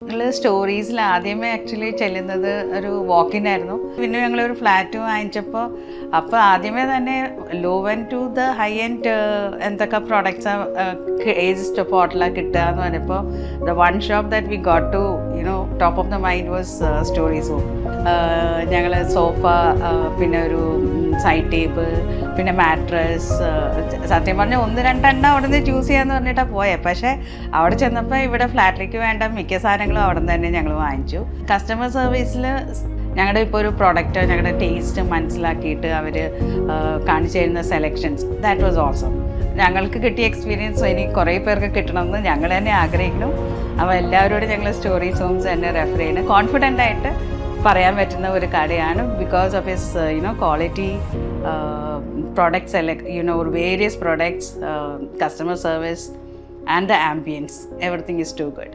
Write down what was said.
ഞങ്ങൾ സ്റ്റോറീസിൽ ആദ്യമേ ആക്ച്വലി ചെല്ലുന്നത് ഒരു വാക്കിനായിരുന്നു. പിന്നെ ഞങ്ങളൊരു ഫ്ലാറ്റ് വാങ്ങിച്ചപ്പോൾ അപ്പോൾ ആദ്യമേ തന്നെ low end to the high end എന്തൊക്കെ പ്രോഡക്ട്സാണ് ഏത് സ്പോട്ടിലാണ് കിട്ടുക എന്ന് പറഞ്ഞപ്പോൾ the one shop that we got to top of the mind was Stories Home. ഞങ്ങൾ സോഫ, പിന്നെ ഒരു സൈഡ് ടേബിൾ, പിന്നെ മാട്രസ്, സത്യം പറഞ്ഞാൽ 1-2 അവിടെ നിന്ന് ചൂസ് ചെയ്യാന്ന് പറഞ്ഞിട്ടാണ് പോയത്. പക്ഷേ അവിടെ ചെന്നപ്പോൾ ഇവിടെ ഫ്ലാറ്റിലേക്ക് വേണ്ട മിക്ക സാധനങ്ങളും അവിടെ നിന്ന് തന്നെ ഞങ്ങൾ വാങ്ങിച്ചു. കസ്റ്റമർ സർവീസിൽ ഞങ്ങളുടെ ഇപ്പോൾ ഒരു പ്രോഡക്റ്റ് ഞങ്ങളുടെ ടേസ്റ്റ് മനസ്സിലാക്കിയിട്ട് അവർ കാണിച്ചു തരുന്ന സെലക്ഷൻസ്, ദാറ്റ് വാസ് ഓസം. ഞങ്ങൾക്ക് കിട്ടിയ എക്സ്പീരിയൻസ് ഇനി കുറേ പേർക്ക് കിട്ടണമെന്ന് ഞങ്ങൾ തന്നെ ആഗ്രഹിക്കുന്നു. അപ്പോൾ എല്ലാവരോടും ഞങ്ങൾ സ്റ്റോറീസ് ഹോംസ് തന്നെ റെഫർ ചെയ്യുന്നത് കോൺഫിഡൻ്റ് ആയിട്ട് പറയാൻ പറ്റുന്ന ഒരു കടയാണ്. Because of his quality products, various products, customer service and the ambience, everything is too good.